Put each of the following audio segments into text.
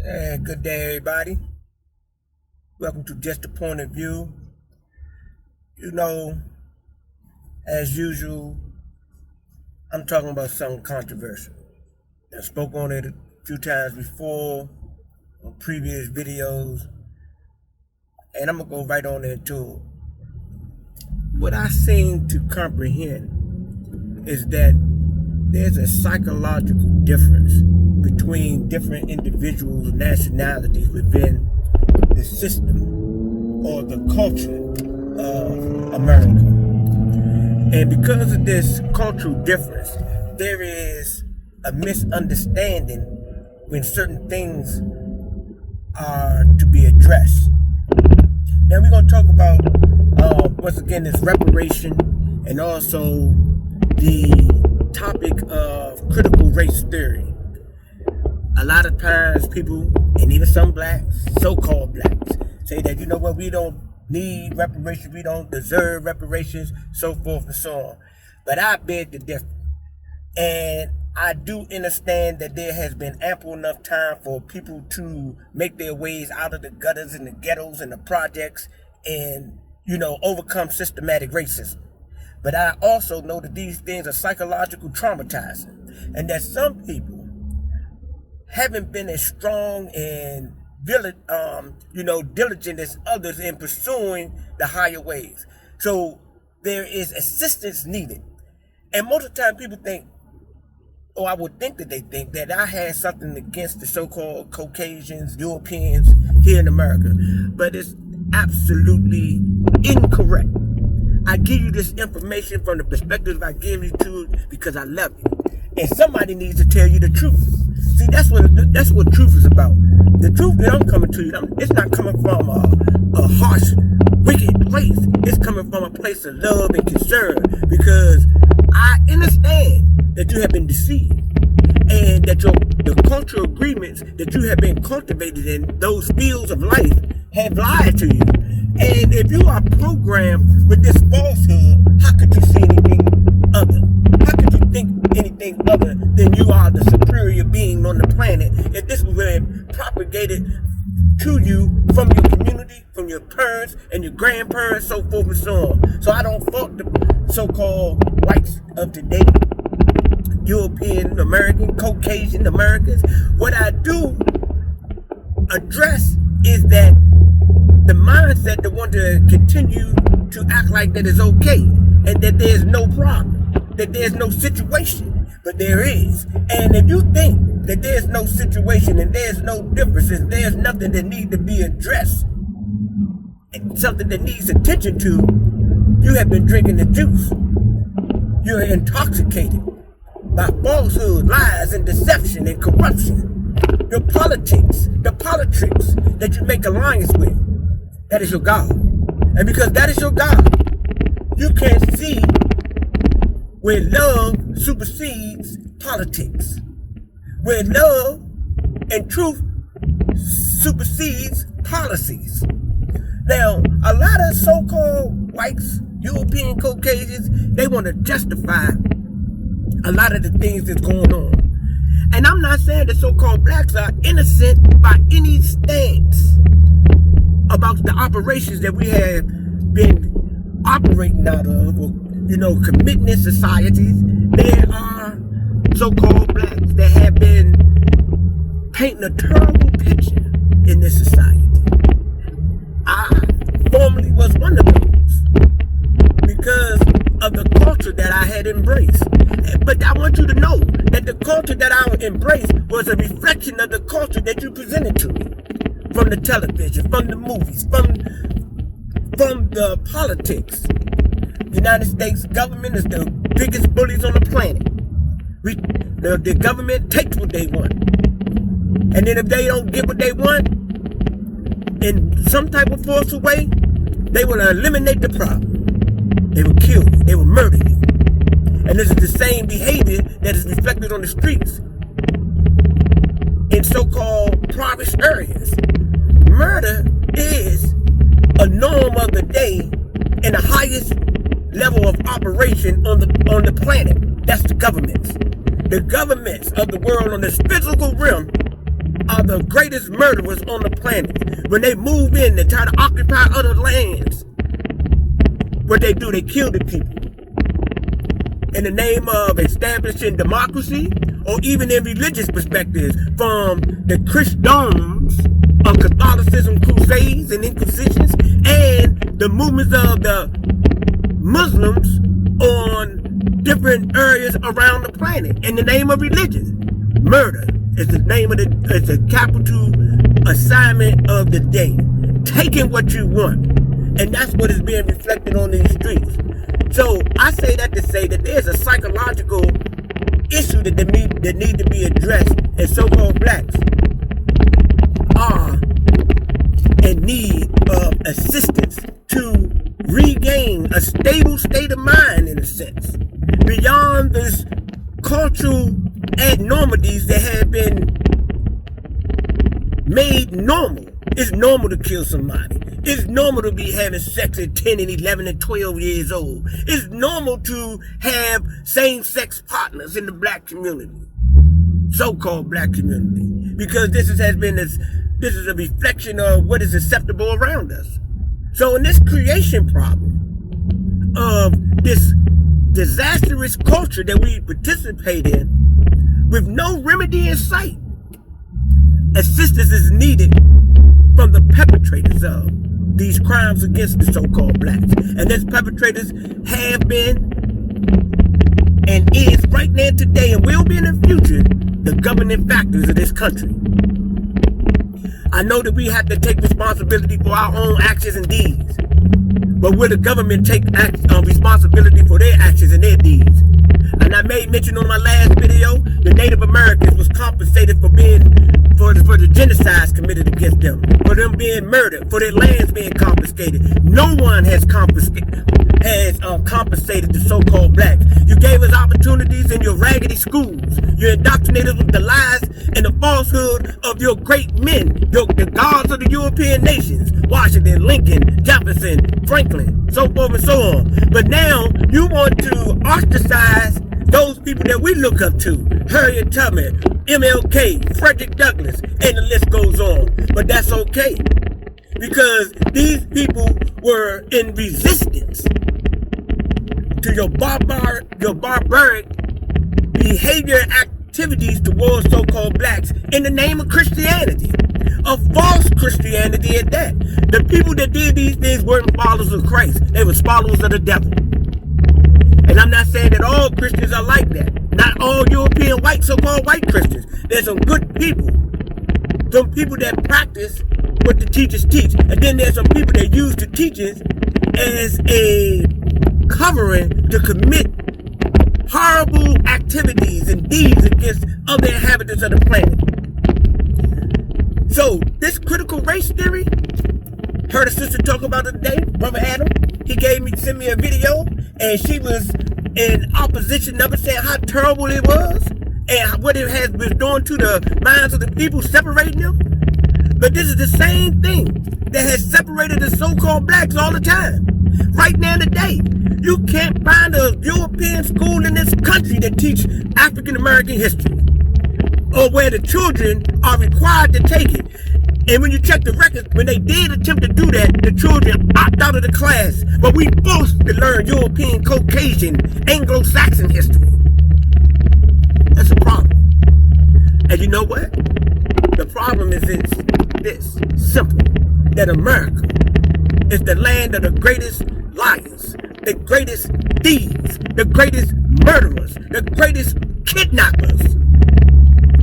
Good day, everybody. Welcome to Just a Point of View. You know, as usual, I'm talking about something controversial. I spoke on it a few times before on previous videos, and I'm going to go right on into it. What I seem to comprehend is that there's a psychological difference between different individuals' nationalities within the system or the culture of America. And because of this cultural difference, there is a misunderstanding when certain things are to be addressed. Now we're going to talk about, once again, this reparation and also the topic of critical race theory. A lot of times people, and even some blacks, so-called blacks, say that, you know what, we don't need reparations, we don't deserve reparations, so forth and so on. But I beg to differ. And I do understand that there has been ample enough time for people to make their ways out of the gutters and the ghettos and the projects and, overcome systematic racism. But I also know that these things are psychological traumatizing, and that some people haven't been as strong and diligent as others in pursuing the higher ways. So there is assistance needed. And most of the time people think, or I would think that they think that I had something against the so-called Caucasians, Europeans here in America. But it's absolutely incorrect. I give you this information from the perspective I give you to because I love you. And somebody needs to tell you the truth. See, that's what truth is about. The truth that I'm coming to you, it's not coming from a harsh, wicked place. It's coming from a place of love and concern, because I understand that you have been deceived and that the cultural agreements that you have been cultivated in those fields of life have lied to you. And if you are programmed with this falsehood, how could you see anything other? How could you think anything other than you are the superior being on the planet if this was been propagated to you from your community, from your parents and your grandparents, so forth and so on? So I don't fault the so-called whites of today, European American, Caucasian Americans. What I do address is that the mindset that want to continue to act like that is okay and that there's no problem, that there's no situation, but there is. And if you think that there's no situation and there's no differences, there's nothing that needs to be addressed, and something that needs attention to, you have been drinking the juice. You're intoxicated by falsehood, lies, and deception and corruption. Your politics, the politics that you make alliance with, that is your God. And because that is your God, you can't see where love supersedes politics, where love and truth supersedes policies. Now, a lot of so-called whites, European Caucasians, they want to justify a lot of the things that's going on. And I'm not saying that so-called blacks are innocent by any stance about the operations that we have been operating out of, or, committing in societies. There are so-called blacks that have been painting a terrible picture in this society. I formerly was one of those because of the culture that I had embraced. But I want you to know that the culture that I embraced was a reflection of the culture that you presented to me. From the television, from the movies, from the politics. The United States government is the biggest bullies on the planet. The government takes what they want. And then if they don't get what they want, in some type of forceful way, they will eliminate the problem. They will kill you. They will murder you. And this is the same behavior that is reflected on the streets in so-called impoverished areas. Murder is a norm of the day and the highest level of operation on the planet. That's the governments. The governments of the world on this physical realm are the greatest murderers on the planet. When they move in, they try to occupy other lands. What they do, they kill the people. In the name of establishing democracy, or even in religious perspectives, from the Christendoms of Catholicism, crusades, and inquisitions, and the movements of the Muslims on different areas around the planet in the name of religion. Murder is the name of it's a capital assignment of the day. Taking what you want. And that's what is being reflected on these streets. So I say that to say that there's a psychological issue that need to be addressed, and so-called blacks are in need of assistance to regain a stable state of mind, in a sense, beyond this cultural abnormalities that have been made normal. It's normal to kill somebody. It's normal to be having sex at 10 and 11 and 12 years old. It's normal to have same-sex partners in the black community, so-called black community, because this is a reflection of what is acceptable around us. So in this creation problem of this disastrous culture that we participate in, with no remedy in sight, assistance is needed from the perpetrators of these crimes against the so-called blacks. And these perpetrators have been and is right now today and will be in the future the governing factors of this country. I know that we have to take responsibility for our own actions and deeds, but will the government take responsibility for their actions and their deeds? And I made mention on my last video, the Native Americans was compensated for the genocides committed against them, for them being murdered, for their lands being confiscated. No one has compensated the so-called blacks. You gave us opportunities in your raggedy schools. You indoctrinated us with the lies and the falsehood of your great men, the gods of the European nations, Washington, Lincoln, Jefferson, Franklin, so forth and so on. But now you want to ostracize those people that we look up to: Harriet Tubman, MLK, Frederick Douglass, and the list goes on. But that's okay, because these people were in resistance to your barbaric behavior activities towards so-called blacks in the name of Christianity, a false Christianity at that. The people that did these things weren't followers of Christ. They were followers of the devil. And I'm not saying that all Christians are like that. Not all European white, so-called white Christians. There's some good people. Some people that practice what the teachers teach. And then there's some people that use the teachings as a covering to commit horrible activities and deeds against other inhabitants of the planet. So, this critical race theory, heard a sister talk about it today, Brother Adam. He sent me a video, and she was in opposition of it, saying how terrible it was and what it has been doing to the minds of the people, separating them. But this is the same thing that has separated the so-called blacks all the time. Right now today, you can't find a European school in this country that teach African American history, or where the children are required to take it. And when you check the records, when they did attempt to do that, the children opt out of the class. But we forced to learn European, Caucasian, Anglo-Saxon history. That's a problem. And you know what? The problem is this simple: that America is the land of the greatest liars, the greatest thieves, the greatest murderers, the greatest kidnappers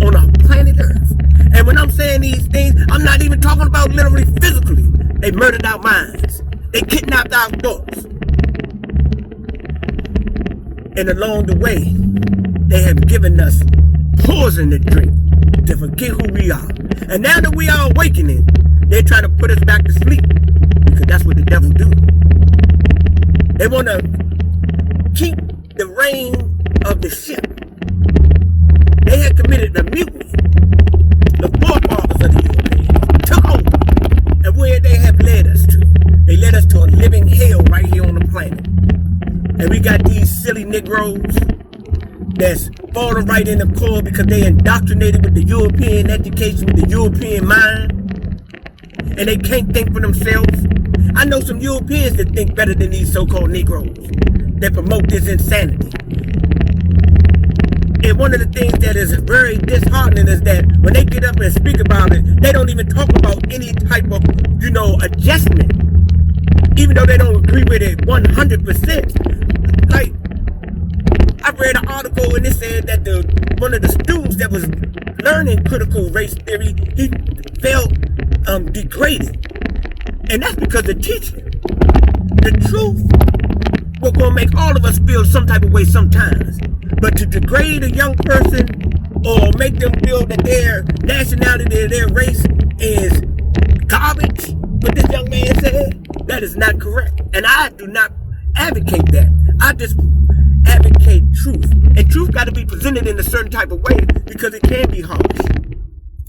on our planet Earth. And when I'm saying these things, I'm not even talking about literally physically. They murdered our minds. They kidnapped our thoughts. And along the way, they have given us poison to drink to forget who we are. And now that we are awakening, they try to put us back to sleep, because that's what the devil do. They want to keep the reign of the ship. They had committed a mutiny. The forefathers of the Europeans took over. And where they have led us to? They led us to a living hell right here on the planet. And we got these silly Negroes that's falling right in the core because they indoctrinated with the European education, with the European mind, and they can't think for themselves. I know some Europeans that think better than these so-called Negroes that promote this insanity. And one of the things that is very disheartening is that when they get up and speak about it, they don't even talk about any type of, adjustment. Even though they don't agree with it 100%. Like, I read an article and it said that one of the students that was learning critical race theory, he felt degraded. And that's because the teacher, the truth, was going to make all of us feel some type of way sometimes. But to degrade a young person or make them feel that their nationality, their race is garbage, what this young man said, that is not correct. And I do not advocate that. I just advocate truth. And truth got to be presented in a certain type of way because it can be harsh.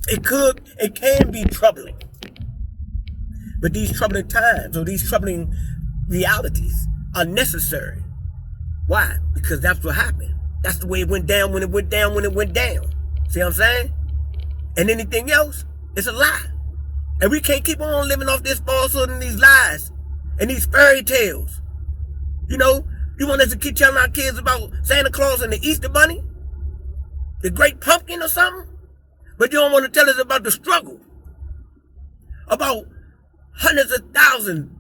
It can be troubling. But these troubling times or these troubling realities are necessary. Why? Because that's what happened. That's the way it went down when it went down when it went down. See what I'm saying? And anything else is a lie. And we can't keep on living off this falsehood and these lies and these fairy tales. You want us to keep telling our kids about Santa Claus and the Easter Bunny? The Great Pumpkin or something? But you don't want to tell us about the struggle. About hundreds of thousands,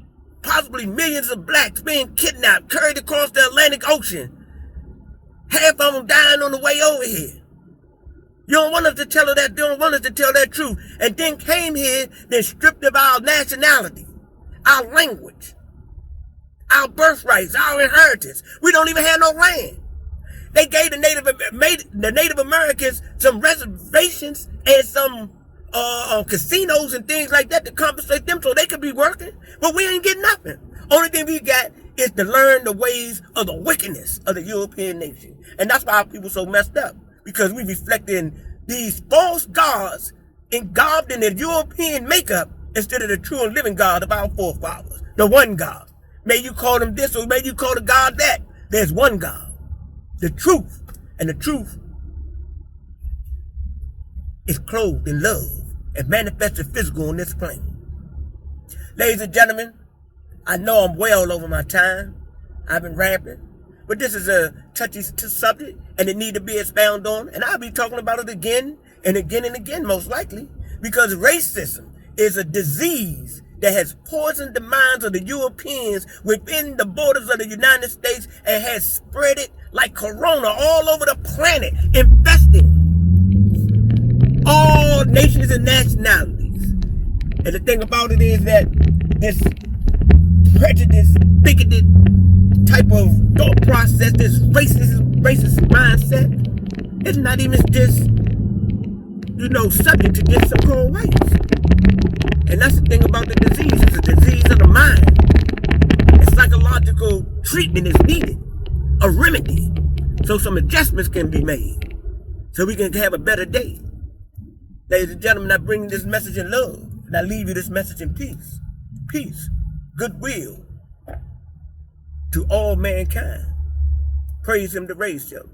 possibly millions of blacks being kidnapped, carried across the Atlantic Ocean. Half of them dying on the way over here. You don't want us to tell her that. You don't want us to tell that truth. And then came here, then stripped of our nationality, our language, our birthrights, our inheritance. We don't even have no land. They gave the Native Americans some reservations and some casinos and things like that to compensate them so they could be working. But we ain't getting nothing. Only thing we got is to learn the ways of the wickedness of the European nation. And that's why our people so messed up. Because we reflecting these false gods engulfed in the European makeup instead of the true and living God of our forefathers. The one God. May you call him this or may you call the God that. There's one God. The truth. And the truth is clothed in love and manifested physical on this plane. Ladies and gentlemen, I know I'm well over my time. I've been rambling. But this is a touchy subject and it need to be expounded on. And I'll be talking about it again and again and again, most likely. Because racism is a disease that has poisoned the minds of the Europeans within the borders of the United States and has spread it like corona all over the planet, infesting all nations and nationalities. And the thing about it is that this prejudice, bigoted type of thought process, this racist mindset, is not even just, subject to just so-called whites. And that's the thing about the disease. It's a disease of the mind. And psychological treatment is needed, a remedy, so some adjustments can be made, so we can have a better day. Ladies and gentlemen, I bring this message in love, and I leave you this message in peace. Peace, goodwill to all mankind. Praise him to raise him.